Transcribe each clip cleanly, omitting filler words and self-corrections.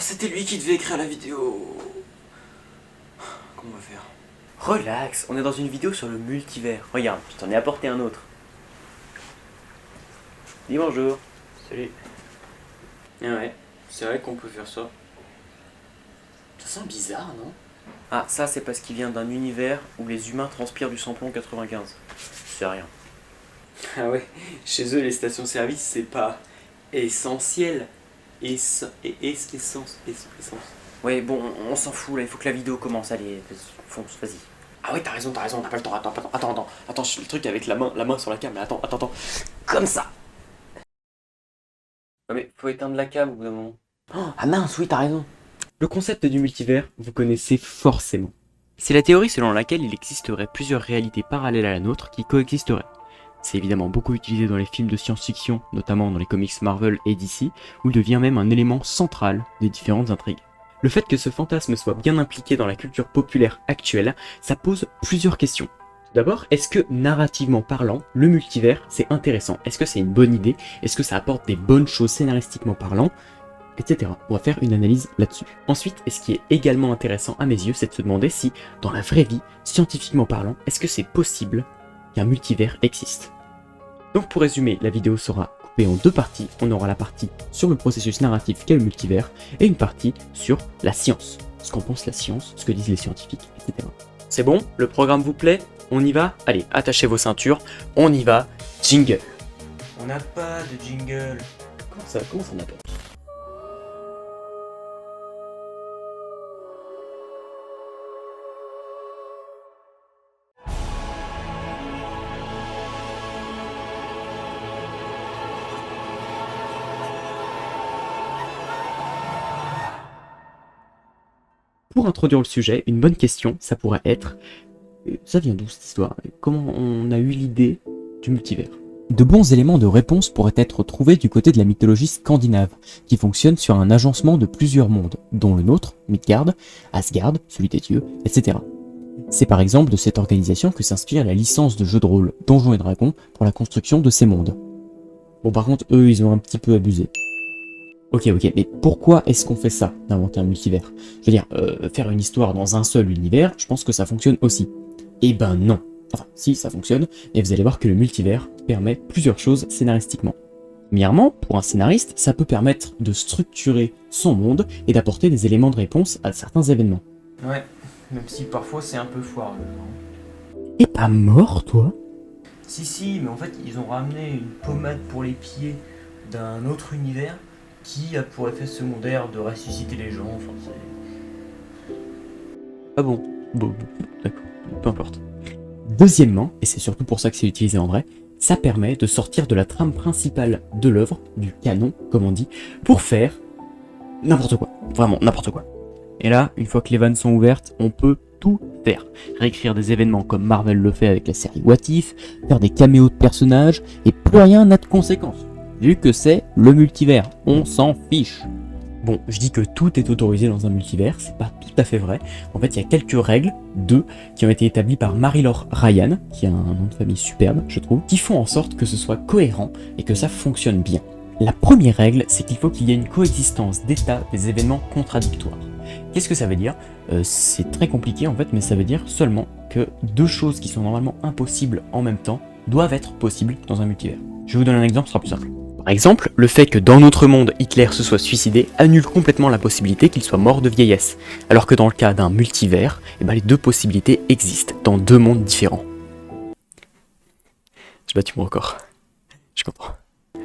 c'était lui qui devait écrire la vidéo. Comment on va faire? Relax, on est dans une vidéo sur le multivers. Regarde, je t'en ai apporté un autre. Dis bonjour. Salut. Ah ouais, c'est vrai qu'on peut faire ça. Ça sent bizarre, non? Ah, ça c'est parce qu'il vient d'un univers où les humains transpirent du samplon 95. C'est rien. Ah ouais, chez eux les stations-service c'est pas essentiel. Essence. Ouais, bon, on s'en fout là, il faut que la vidéo commence. Allez, fonce, vas-y. Ah ouais, t'as raison, on n'a pas le temps. Attends, je fais le truc avec la main sur la cam. Mais attends. Comme ça. Ouais, mais faut éteindre la cam au bout d'un moment. Oh, ah mince, oui, t'as raison. Le concept du multivers, vous connaissez forcément. C'est la théorie selon laquelle il existerait plusieurs réalités parallèles à la nôtre qui coexisteraient. C'est évidemment beaucoup utilisé dans les films de science-fiction, notamment dans les comics Marvel et DC, où il devient même un élément central des différentes intrigues. Le fait que ce fantasme soit bien impliqué dans la culture populaire actuelle, ça pose plusieurs questions. Tout d'abord, est-ce que narrativement parlant, le multivers c'est intéressant? Est-ce que c'est une bonne idée? Est-ce que ça apporte des bonnes choses scénaristiquement parlant? Etc. On va faire une analyse là-dessus. Ensuite, et ce qui est également intéressant à mes yeux, c'est de se demander si, dans la vraie vie, scientifiquement parlant, est-ce que c'est possible qu'un multivers existe? Donc pour résumer, la vidéo sera coupée en deux parties. On aura la partie sur le processus narratif qu'est le multivers et une partie sur la science. Ce qu'en pense la science, ce que disent les scientifiques, etc. C'est bon? Le programme vous plaît? On y va? Allez, attachez vos ceintures, on y va, jingle. On n'a pas de jingle. Comment ça n'a pas? Pour introduire le sujet, une bonne question, ça pourrait être ça vient d'où cette histoire? Comment on a eu l'idée du multivers? De bons éléments de réponse pourraient être trouvés du côté de la mythologie scandinave, qui fonctionne sur un agencement de plusieurs mondes, dont le nôtre, Midgard, Asgard, celui des dieux, etc. C'est par exemple de cette organisation que s'inspire la licence de jeu de rôle Donjons et Dragons pour la construction de ces mondes. Bon par contre, eux, ils ont un petit peu abusé. Ok, mais pourquoi est-ce qu'on fait ça, d'inventer un multivers? Je veux dire, faire une histoire dans un seul univers, je pense que ça fonctionne aussi. Eh ben non. Enfin, si, ça fonctionne, mais vous allez voir que le multivers permet plusieurs choses scénaristiquement. Premièrement, pour un scénariste, ça peut permettre de structurer son monde et d'apporter des éléments de réponse à certains événements. Ouais, même si parfois c'est un peu foireux. Et pas mort, toi? Si, mais en fait, ils ont ramené une pommade pour les pieds d'un autre univers qui a pour effet secondaire de ressusciter les gens, enfin c'est... Ah bon, d'accord, peu importe. Deuxièmement, et c'est surtout pour ça que c'est utilisé en vrai, ça permet de sortir de la trame principale de l'œuvre, du canon, comme on dit, pour faire n'importe quoi, vraiment n'importe quoi. Et là, une fois que les vannes sont ouvertes, on peut tout faire. Réécrire des événements comme Marvel le fait avec la série What If, faire des caméos de personnages, et plus rien n'a de conséquences. Vu que c'est le multivers, on s'en fiche. Bon, je dis que tout est autorisé dans un multivers, c'est pas tout à fait vrai. En fait, il y a quelques règles, deux, qui ont été établies par Marie-Laure Ryan, qui a un nom de famille superbe, je trouve, qui font en sorte que ce soit cohérent et que ça fonctionne bien. La première règle, c'est qu'il faut qu'il y ait une coexistence d'états des événements contradictoires. Qu'est-ce que ça veut dire? C'est très compliqué en fait, mais ça veut dire seulement que deux choses qui sont normalement impossibles en même temps doivent être possibles dans un multivers. Je vais vous donner un exemple, ce sera plus simple. Par exemple, le fait que dans notre monde, Hitler se soit suicidé annule complètement la possibilité qu'il soit mort de vieillesse, alors que dans le cas d'un multivers, les deux possibilités existent dans deux mondes différents. J'ai battu mon record. Je comprends.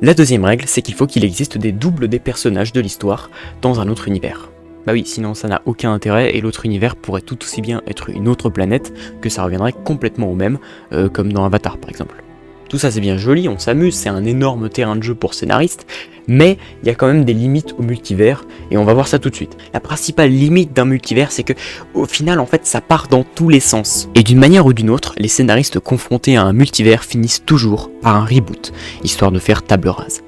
La deuxième règle, c'est qu'il faut qu'il existe des doubles des personnages de l'histoire dans un autre univers. Bah oui, sinon ça n'a aucun intérêt et l'autre univers pourrait tout aussi bien être une autre planète que ça reviendrait complètement au même, comme dans Avatar par exemple. Tout ça c'est bien joli, on s'amuse, c'est un énorme terrain de jeu pour scénaristes, mais il y a quand même des limites au multivers, et on va voir ça tout de suite. La principale limite d'un multivers, c'est que au final en fait ça part dans tous les sens. Et d'une manière ou d'une autre, les scénaristes confrontés à un multivers finissent toujours par un reboot, histoire de faire table rase.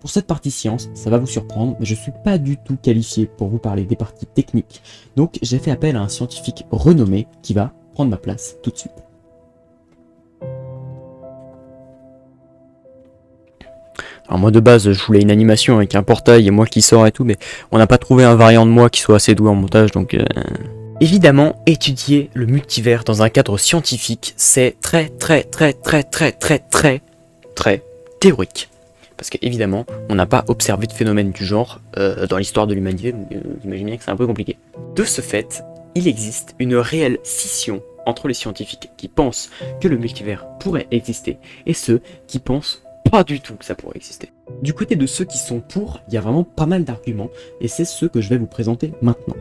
Pour cette partie science, ça va vous surprendre, mais je suis pas du tout qualifié pour vous parler des parties techniques, donc j'ai fait appel à un scientifique renommé qui va prendre ma place tout de suite. Alors moi de base je voulais une animation avec un portail et moi qui sors et tout, mais on n'a pas trouvé un variant de moi qui soit assez doué en montage, donc... Évidemment, étudier le multivers dans un cadre scientifique, c'est très théorique. Parce qu'évidemment, on n'a pas observé de phénomène du genre dans l'histoire de l'humanité, donc vous imaginez bien que c'est un peu compliqué. De ce fait, il existe une réelle scission entre les scientifiques qui pensent que le multivers pourrait exister et ceux qui pensent pas du tout que ça pourrait exister. Du côté de ceux qui sont pour, il y a vraiment pas mal d'arguments et c'est ceux que je vais vous présenter maintenant.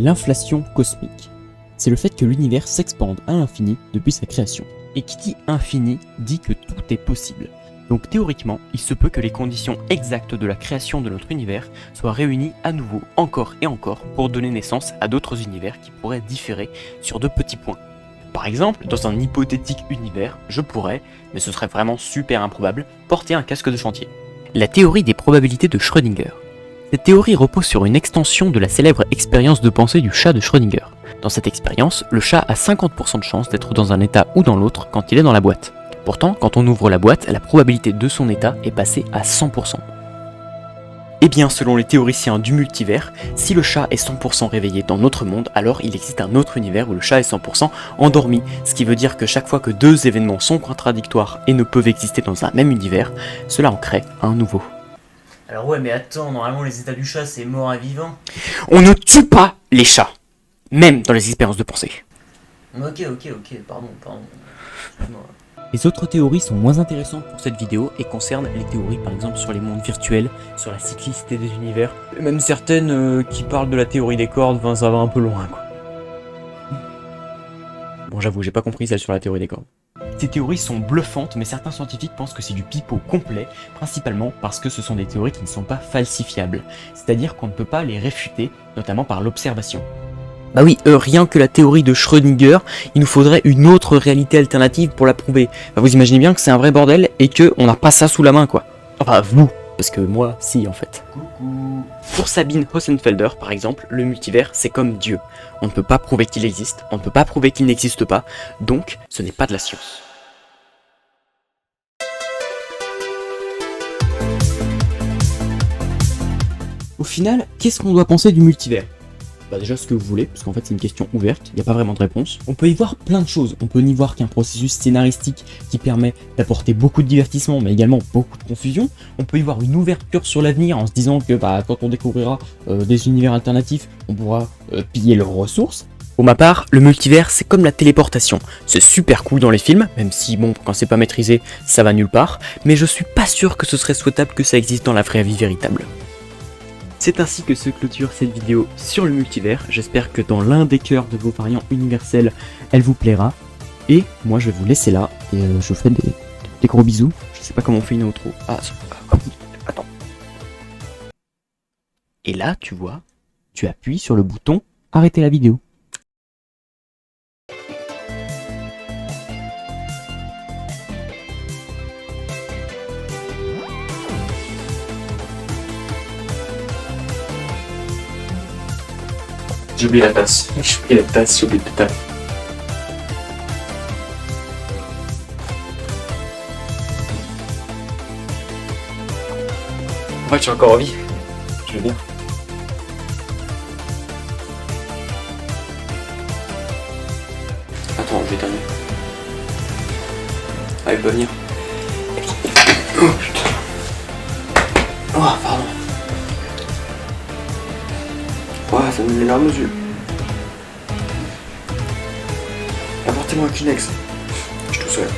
L'inflation cosmique. C'est le fait que l'univers s'expande à l'infini depuis sa création. Et qui dit infini dit que tout est possible. Donc théoriquement, il se peut que les conditions exactes de la création de notre univers soient réunies à nouveau encore et encore pour donner naissance à d'autres univers qui pourraient différer sur deux petits points. Par exemple, dans un hypothétique univers, je pourrais, mais ce serait vraiment super improbable, porter un casque de chantier. La théorie des probabilités de Schrödinger. Cette théorie repose sur une extension de la célèbre expérience de pensée du chat de Schrödinger. Dans cette expérience, le chat a 50% de chance d'être dans un état ou dans l'autre quand il est dans la boîte. Pourtant, quand on ouvre la boîte, la probabilité de son état est passée à 100%. Et bien, selon les théoriciens du multivers, si le chat est 100% réveillé dans notre monde, alors il existe un autre univers où le chat est 100% endormi, ce qui veut dire que chaque fois que deux événements sont contradictoires et ne peuvent exister dans un même univers, cela en crée un nouveau. Alors ouais, mais attends, normalement les états du chat c'est mort à vivant. On ne tue pas les chats, même dans les expériences de pensée. Ok, pardon. Excuse-moi. Les autres théories sont moins intéressantes pour cette vidéo et concernent les théories par exemple sur les mondes virtuels, sur la cyclicité des univers, et même certaines qui parlent de la théorie des cordes, enfin ça va un peu loin quoi. Bon j'avoue, j'ai pas compris celle sur la théorie des cordes. Ces théories sont bluffantes, mais certains scientifiques pensent que c'est du pipeau complet, principalement parce que ce sont des théories qui ne sont pas falsifiables, c'est-à-dire qu'on ne peut pas les réfuter, notamment par l'observation. Bah oui, rien que la théorie de Schrödinger, il nous faudrait une autre réalité alternative pour la prouver. Bah, vous imaginez bien que c'est un vrai bordel et que on n'a pas ça sous la main quoi. Enfin vous, parce que moi, si en fait. Coucou. Pour Sabine Hossenfelder par exemple, le multivers c'est comme Dieu. On ne peut pas prouver qu'il existe, on ne peut pas prouver qu'il n'existe pas, donc ce n'est pas de la science. Au final, qu'est-ce qu'on doit penser du multivers ? Bah déjà ce que vous voulez, parce qu'en fait c'est une question ouverte, il n'y a pas vraiment de réponse. On peut y voir plein de choses, on peut y voir qu'un processus scénaristique qui permet d'apporter beaucoup de divertissement mais également beaucoup de confusion. On peut y voir une ouverture sur l'avenir en se disant que quand on découvrira des univers alternatifs, on pourra piller leurs ressources. Pour ma part, le multivers c'est comme la téléportation, c'est super cool dans les films, même si bon quand c'est pas maîtrisé ça va nulle part, mais je suis pas sûr que ce serait souhaitable que ça existe dans la vraie vie véritable. C'est ainsi que se clôture cette vidéo sur le multivers. J'espère que dans l'un des cœurs de vos variants universels, elle vous plaira. Et moi, je vais vous laisser là. Et je vous fais des gros bisous. Je sais pas comment on fait une outro. Attends. Et là, tu vois, tu appuies sur le bouton arrêter la vidéo. J'ai oublié la tasse. J'ai oublié la tasse. En fait, je suis encore en vie. Je vais bien. Attends, je vais éternuer. Ah, il peut venir. Oh putain. Oh, pardon. Ouais, ça me met les larmes aux yeux. Apportez-moi un Kleenex. Je suis tout seul.